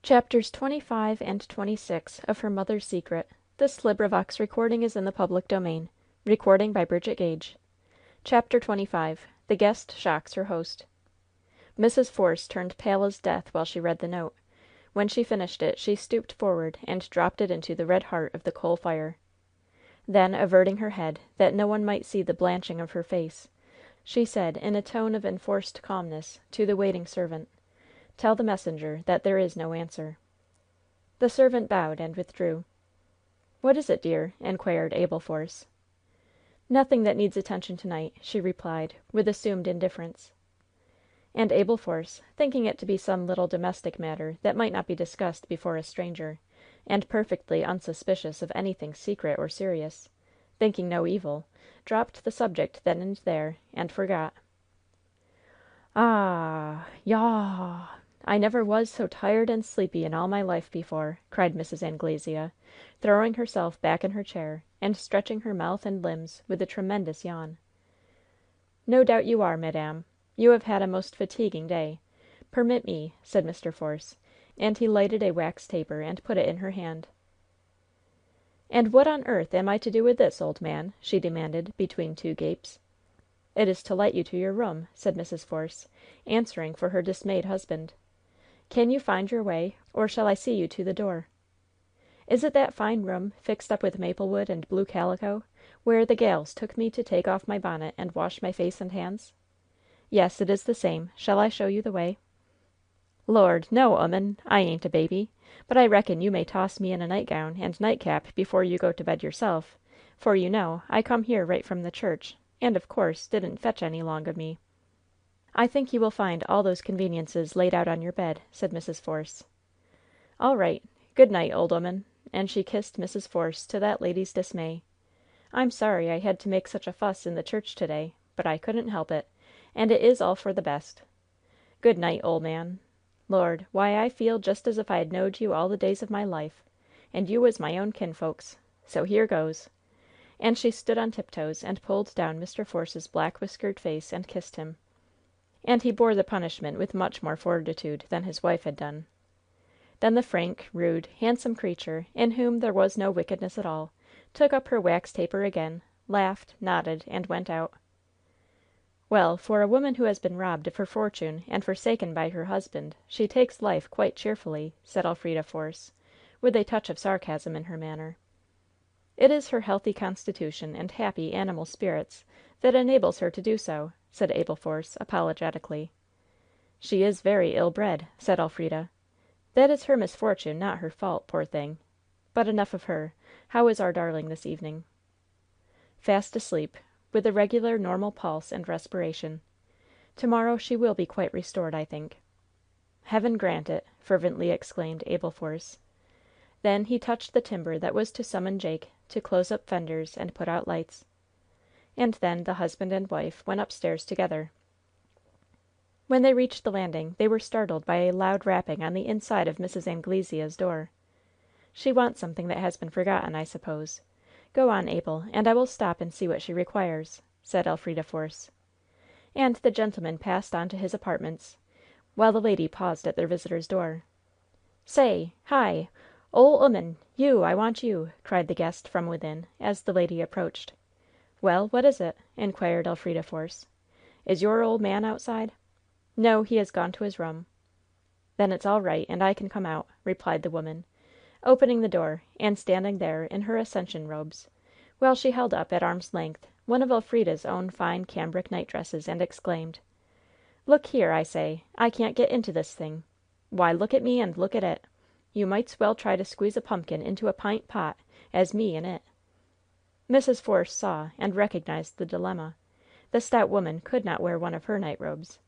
Chapters 25 and 26 of Her Mother's Secret. Chapter 25. The Guest Shocks Her Host. Mrs. Force turned pale as death while she read the note. When she finished it she stooped forward and dropped it into the red heart of the coal fire. Then, averting her head, that no one might see the blanching of her face, she said, in a tone of enforced calmness, to the waiting servant: "Tell the messenger that there is no answer." The servant bowed and withdrew. "What is it, dear?" inquired Abel Force. "Nothing that needs attention to night," she replied, with assumed indifference. And Abel Force, thinking it to be some little domestic matter that might not be discussed before a stranger, and perfectly unsuspicious of anything secret or serious, thinking no evil, dropped the subject then and there, and forgot. "Ah yaw I never was so tired and sleepy in all my life before!" cried Mrs. Anglesea, throwing herself back in her chair, and stretching her mouth and limbs with a tremendous yawn. "No doubt you are, madam. You have had a most fatiguing day. Permit me," said Mr. Force, and he lighted a wax taper and put it in her hand. "And what on earth am I to do with this, old man?" she demanded, between two gapes. "It is to light you to your room," said Mrs. Force, answering for her dismayed husband. "Can you find your way, or shall I see you to the door?" "Is it that fine room, fixed up with maple wood and blue calico, where the gals took me to take off my bonnet and wash my face and hands?" "Yes, it is the same. Shall I show you the way?" "Lord, no, 'oman! I ain't a baby. But I reckon you may toss me in a nightgown and nightcap before you go to bed yourself, for, you know, I come here right from the church, and, of course, didn't fetch any 'long of me." "I think you will find all those conveniences laid out on your bed," said Mrs. Force. "All right. Good night, old 'oman," and she kissed Mrs. Force, to that lady's dismay. "I'm sorry I had to make such a fuss in the church to day, but I couldn't help it, and it is all for the best. Good night, ole man. Lord, why, I feel just as if I had knowed you all the days of my life, and you was my own kinfolks. So here goes!" And she stood on tiptoes and pulled down Mr. Force's black whiskered face and kissed him. And he bore the punishment with much more fortitude than his wife had done. Then the frank, rude, handsome creature, in whom there was no wickedness at all, took up her wax taper again, laughed, nodded, and went out. "Well, for a woman who has been robbed of her fortune and forsaken by her husband, she takes life quite cheerfully," said Elfrida Force, with a touch of sarcasm in her manner. "It is her healthy constitution and happy animal spirits that enables her to do so," said Abel Force, apologetically. "She is very ill bred," said Elfrida. "That is her misfortune, not her fault, poor thing! But enough of her. How is our darling this evening?" "Fast asleep, with a regular, normal pulse and respiration. To morrow she will be quite restored, I think." "Heaven grant it!" fervently exclaimed Abel Force. Then he touched the timbre that was to summon Jake to close up fenders and put out lights. And then the husband and wife went upstairs together. When they reached the landing they were startled by a loud rapping on the inside of Mrs. Anglesea's door. "She wants something that has been forgotten, I suppose. Go on, Abel, and I will stop and see what she requires," said Elfrida Force. And the gentleman passed on to his apartments, while the lady paused at their visitor's door. "Say! Hi! Ole 'oman! You! I want you!" cried the guest from within, as the lady approached. "Well, what is it?" inquired Elfrida Force. "Is your ole man outside?" "No, he has gone to his room." "Then it's all right, and I can come out," replied the woman, opening the door, and standing there in her ascension robes, while she held up, at arm's length, one of Elfrida's own fine cambric nightdresses, and exclaimed: "Look here, I say! I can't get into this thing! Why, look at me and look at it! You might's well try to squeeze a pumpkin into a pint pot, as me in it!" Mrs. Force saw and recognized the dilemma. The stout woman could not wear one of her night robes,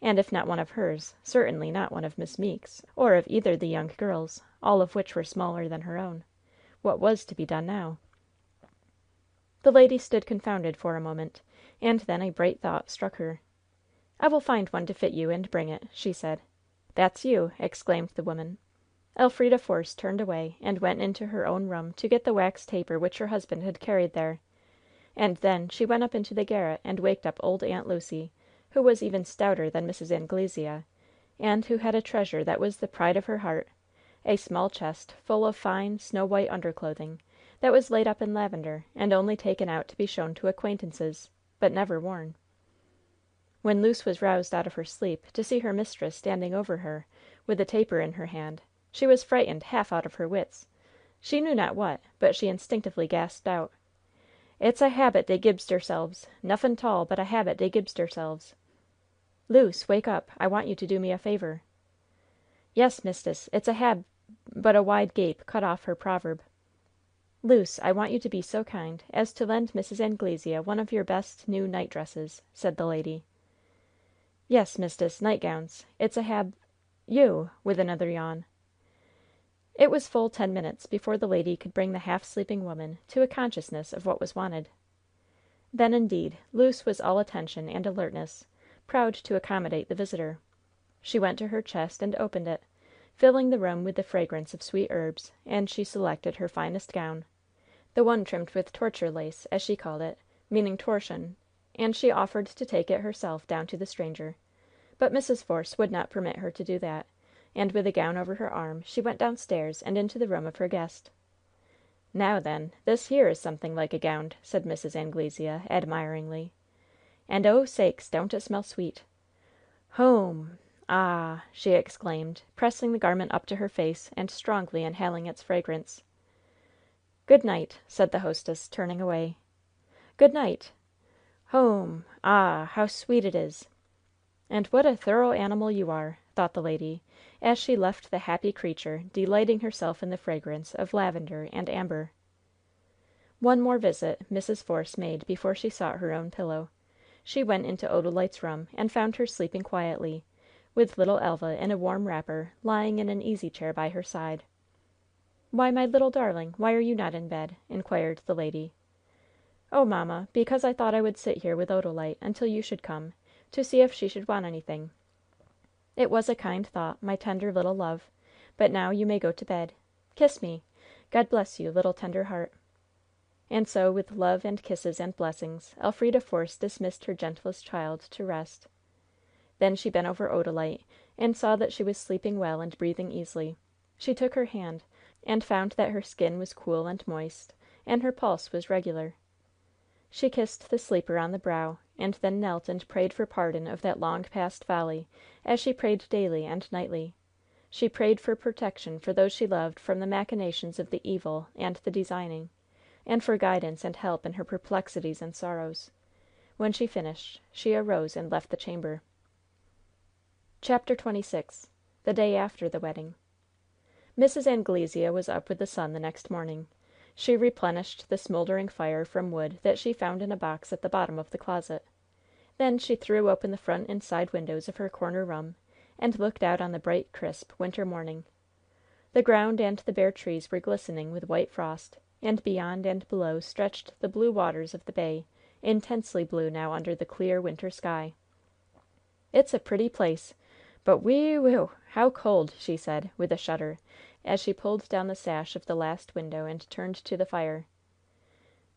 and if not one of hers, certainly not one of Miss Meeke's, or of either the young girls, all of which were smaller than her own. What was to be done now? The lady stood confounded for a moment, and then a bright thought struck her. "I will find one to fit you, and bring it," she said. "That's you!" exclaimed the woman. Elfrida Force turned away and went into her own room to get the wax taper which her husband had carried there, and then she went up into the garret and waked up old Aunt Lucy, who was even stouter than Mrs. Anglesea, and who had a treasure that was the pride of her heart, a small chest full of fine, snow white underclothing, that was laid up in lavender, and only taken out to be shown to acquaintances, but never worn. When Luce was roused out of her sleep to see her mistress standing over her, with a taper in her hand, she was frightened half out of her wits. She knew not what, but she instinctively gasped out: "It's a habit dey gibs derselves! Nuffin 'tall but a habit dey gibs derselves!" "Luce, wake up! I want you to do me a favor." "Yes, mist'ess, it's a but a wide gape cut off her proverb. "Luce, I want you to be so kind as to lend Mrs. Anglesea one of your best new night dresses," said the lady. "Yes, mist'ess, nightgowns. It's a you!" with another yawn. It was full 10 minutes before the lady could bring the half sleeping woman to a consciousness of what was wanted. Then, indeed, Luce was all attention and alertness, proud to accommodate the visitor. She went to her chest and opened it, filling the room with the fragrance of sweet herbs, and she selected her finest gown, the one trimmed with torture lace, as she called it, meaning torchon, and she offered to take it herself down to the stranger. But Mrs. Force would not permit her to do that, and with the gown over her arm she went downstairs and into the room of her guest. "Now, then, this here is something like a gownd," said Mrs. Anglesea, admiringly. "And, oh, sakes, don't it smell sweet! Home! Ah!" she exclaimed, pressing the garment up to her face and strongly inhaling its fragrance. "Good night," said the hostess, turning away. "Good night! Home! Ah! How sweet it is! And what a thorough animal you are!" thought the lady, as she left the happy creature delighting herself in the fragrance of lavender and amber. One more visit Mrs. Force made before she sought her own pillow. She went into Odalite's room and found her sleeping quietly, with little Elva in a warm wrapper lying in an easy chair by her side. "Why, my little darling, why are you not in bed?" inquired the lady. "Oh, mamma, because I thought I would sit here with Odalite until you should come, to see if she should want anything." "It was a kind thought, my tender little love. But now you may go to bed. Kiss me. God bless you, little tender heart." And so, with love and kisses and blessings, Elfrida Force dismissed her gentlest child to rest. Then she bent over Odalite, and saw that she was sleeping well and breathing easily. She took her hand, and found that her skin was cool and moist, and her pulse was regular. She kissed the sleeper on the brow, and then knelt and prayed for pardon of that long past folly, as she prayed daily and nightly. She prayed for protection for those she loved from the machinations of the evil and the designing, and for guidance and help in her perplexities and sorrows. When she finished, she arose and left the chamber. CHAPTER XXVI THE day after the wedding. Mrs. Anglesea was up with the sun the next morning. She replenished the smoldering fire from wood that she found in a box at the bottom of the closet. Then she threw open the front and side windows of her corner room, and looked out on the bright, crisp, winter morning. The ground and the bare trees were glistening with white frost, and beyond and below stretched the blue waters of the bay, intensely blue now under the clear, winter sky. "It's a pretty place, but whee how cold!" she said, with a shudder, as she pulled down the sash of the last window and turned to the fire.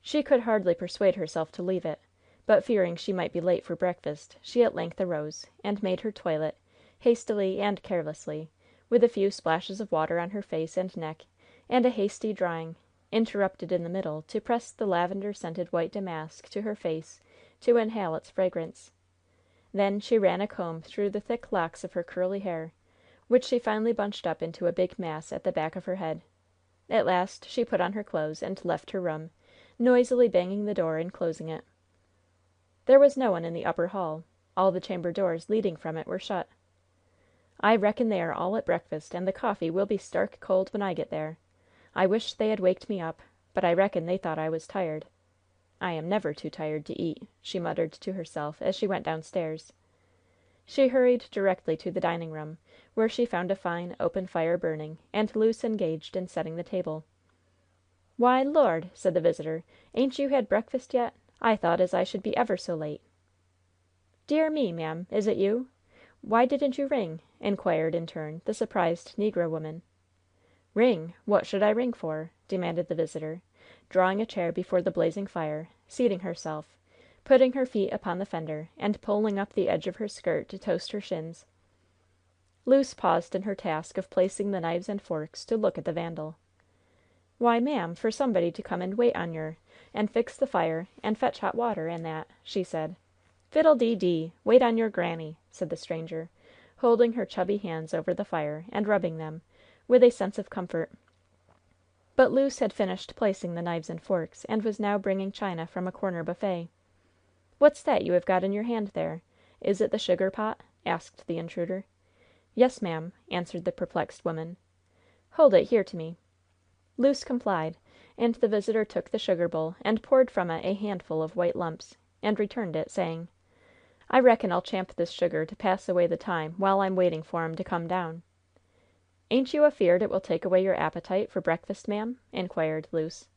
She could hardly persuade herself to leave it, but fearing she might be late for breakfast, she at length arose, and made her toilet, hastily and carelessly, with a few splashes of water on her face and neck, and a hasty drying, interrupted in the middle to press the lavender-scented white damask to her face to inhale its fragrance. Then she ran a comb through the thick locks of her curly hair, which she finally bunched up into a big mass at the back of her head. At last she put on her clothes and left her room, noisily banging the door and closing it. There was no one in the upper hall. All the chamber doors leading from it were shut. "I reckon they are all at breakfast, and the coffee will be stark cold when I get there. I wish they had waked me up, but I reckon they thought I was tired. I am never too tired to eat," she muttered to herself as she went downstairs. She hurried directly to the dining room, where she found a fine, open fire burning, and Luce engaged in setting the table. "Why, Lord!" said the visitor, "ain't you had breakfast yet? I thought as I should be ever so late." "Dear me, ma'am, is it you? Why didn't you ring?" inquired, in turn, the surprised negro woman. "Ring? What should I ring for?" demanded the visitor, drawing a chair before the blazing fire, seating herself, putting her feet upon the fender, and pulling up the edge of her skirt to toast her shins. Luce paused in her task of placing the knives and forks to look at the vandal. "Why, ma'am, for somebody to come and wait on yer, and fix the fire, and fetch hot water, and that," she said. "Fiddle-dee-dee! Wait on your granny!" said the stranger, holding her chubby hands over the fire, and rubbing them, with a sense of comfort. But Luce had finished placing the knives and forks, and was now bringing china from a corner buffet. "What's that you have got in your hand there? Is it the sugar pot?" asked the intruder. "Yes, ma'am," answered the perplexed woman. "Hold it here to me." Luce complied, and the visitor took the sugar bowl and poured from it a handful of white lumps, and returned it, saying: "I reckon I'll champ this sugar to pass away the time while I'm waiting for 'em to come down." "Ain't you afeared it will take away your appetite for breakfast, ma'am?" inquired Luce.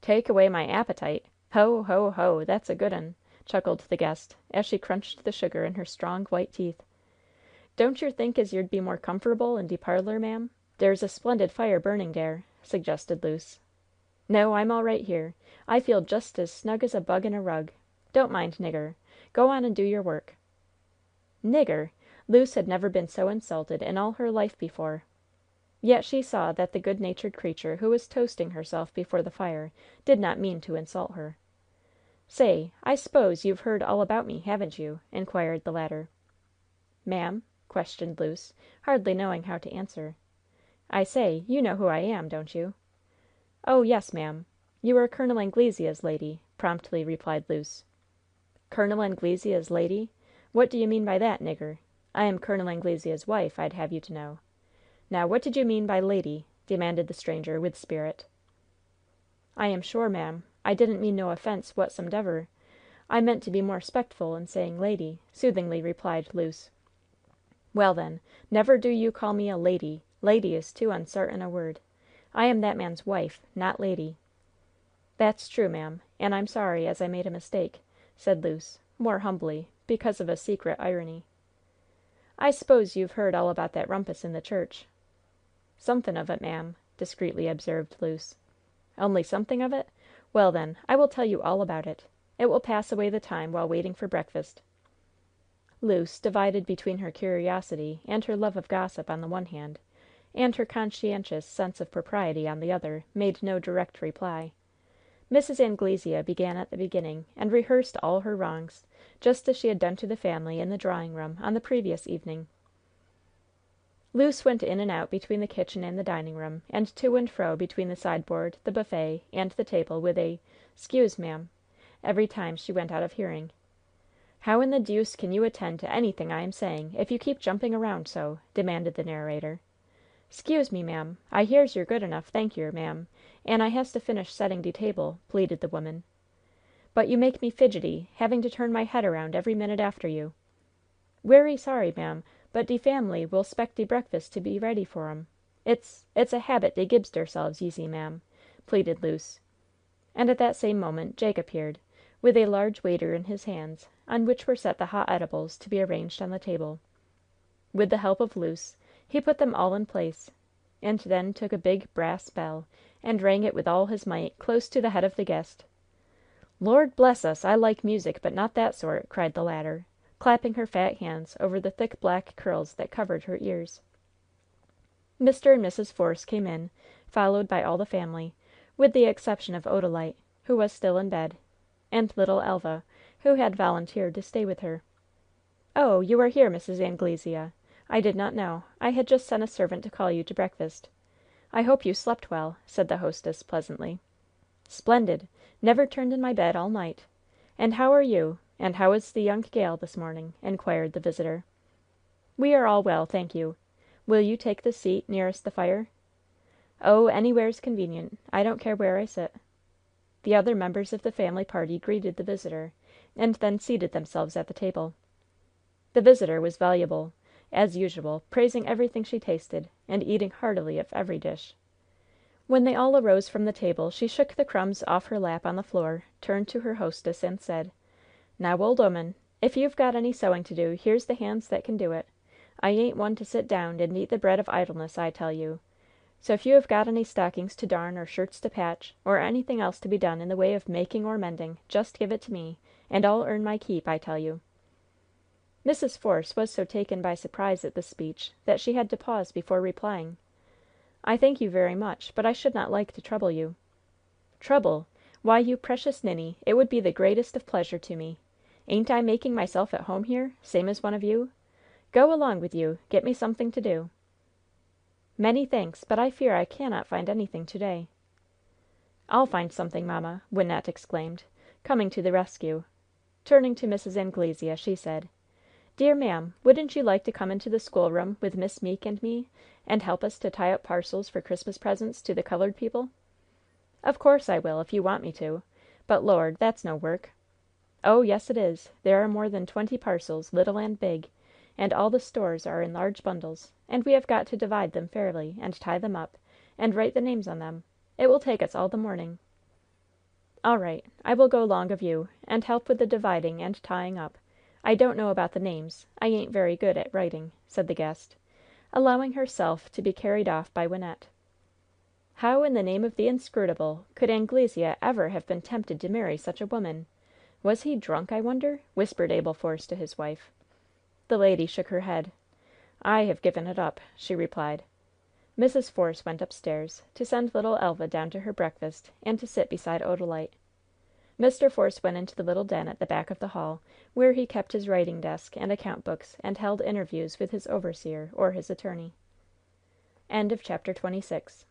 "Take away my appetite? Ho, ho, ho! That's a good un!" chuckled the guest, as she crunched the sugar in her strong, white teeth. "Don't yer think as yer'd be more comfer'ble in de parlor, ma'am? Dere's a splendid fire burning dere," suggested Luce. "No, I'm all right here. I feel just as snug as a bug in a rug. Don't mind nigger. Go on and do your work." "Nigger!" Luce had never been so insulted in all her life before. Yet she saw that the good natured creature who was toasting herself before the fire did not mean to insult her. "Say, I s'pose you've heard all about me, haven't you?" inquired the latter. "Ma'am?" questioned Luce, hardly knowing how to answer. "I say, you know who I am, don't you?" "Oh, yes, ma'am. You are Col. Anglesea's lady," promptly replied Luce. "Col. Anglesea's lady? What do you mean by that, nigger? I am Col. Anglesea's wife, I'd have you to know. Now, what did you mean by lady?" demanded the stranger, with spirit. "I am sure, ma'am, I didn't mean no offense whatsomedever. I meant to be more 'spectful in saying lady," soothingly replied Luce. "Well, then, never do you call me a lady. Lady is too unsartain a word. I am that man's wife, not lady." "That's true, ma'am, and I'm sorry as I made a mistake," said Luce, more humbly, because of a secret irony. "I s'pose you've heard all about that rumpus in the church?" "Somethin' of it, ma'am," discreetly observed Luce. "Only something of it? Well, then, I will tell you all about it. It will pass away the time while waiting for breakfast." Luce, divided between her curiosity and her love of gossip on the one hand, and her conscientious sense of propriety on the other, made no direct reply. Mrs. Anglesea began at the beginning, and rehearsed all her wrongs, just as she had done to the family in the drawing room on the previous evening. Luce went in and out between the kitchen and the dining room, and to and fro between the sideboard, the buffet, and the table, with a "'Scuse, ma'am," every time she went out of hearing. "How in the deuce can you attend to anything I am saying, if you keep jumping around so?" demanded the narrator. "'Scuse me, ma'am. I hears yer good enough, thank yer, ma'am, an' I has to finish setting de table," pleaded the woman. "But you make me fidgety, having to turn my head around every minute after you." "Werry sorry, ma'am, but de family will 'spect de breakfast to be ready for 'em. It's a habit dey gibs deirselves, ye see, ma'am," pleaded Luce. And at that same moment Jake appeared, with a large waiter in his hands, on which were set the hot edibles to be arranged on the table. With the help of Luce, he put them all in place, and then took a big brass bell and rang it with all his might close to the head of the guest. "Lord bless us! I like music, but not that sort!" cried the latter, clapping her fat hands over the thick black curls that covered her ears. Mr. and Mrs. Force came in, followed by all the family, with the exception of Odalite, who was still in bed, and little Elva, who had volunteered to stay with her. "Oh, you are here, Mrs. Anglesea! I did not know. I had just sent a servant to call you to breakfast. I hope you slept well," said the hostess, pleasantly. "Splendid! Never turned in my bed all night. And how are you? And how is the young gal this morning?" inquired the visitor. "We are all well, thank you. Will you take the seat nearest the fire?" "Oh, anywhere's convenient. I don't care where I sit." The other members of the family party greeted the visitor, and then seated themselves at the table. The visitor was voluble, as usual, praising everything she tasted, and eating heartily of every dish. When they all arose from the table, she shook the crumbs off her lap on the floor, turned to her hostess, and said: "Now, old 'oman, if you've got any sewing to do, here's the hands that can do it. I ain't one to sit down and eat the bread of idleness, I tell you. So if you have got any stockings to darn, or shirts to patch, or anything else to be done in the way of making or mending, just give it to me, and I'll earn my keep, I tell you." Mrs. Force was so taken by surprise at this speech that she had to pause before replying. "I thank you very much, but I should not like to trouble you." "Trouble! Why, you precious ninny, it would be the greatest of pleasure to me. Ain't I making myself at home here, same as one of you? Go along with you! Get me something to do." "Many thanks, but I fear I cannot find anything to day." "I'll find something, mamma!" Wynnette exclaimed, coming to the rescue. Turning to Mrs. Anglesea, she said: "Dear ma'am, wouldn't you like to come into the schoolroom with Miss Meeke and me, and help us to tie up parcels for Christmas presents to the colored people?" "Of course I will, if you want me to. But, Lord, that's no work." "Oh, yes, it is. There are more than 20 parcels, little and big, and all the stores are in large bundles, and we have got to divide them fairly, and tie them up, and write the names on them. It will take us all the morning." "All right. I will go 'long of you, and help with the dividing and tying up. I don't know about the names. I ain't very good at writing," said the guest, allowing herself to be carried off by Wynnette. "How, in the name of the inscrutable, could Anglesea ever have been tempted to marry such a woman? Was he drunk, I wonder?" whispered Abel Force to his wife. The lady shook her head. "I have given it up," she replied. Mrs. Force went upstairs, to send little Elva down to her breakfast, and to sit beside Odalite. Mr. Force went into the little den at the back of the hall, where he kept his writing desk and account books, and held interviews with his overseer or his attorney. CHAPTER XXVII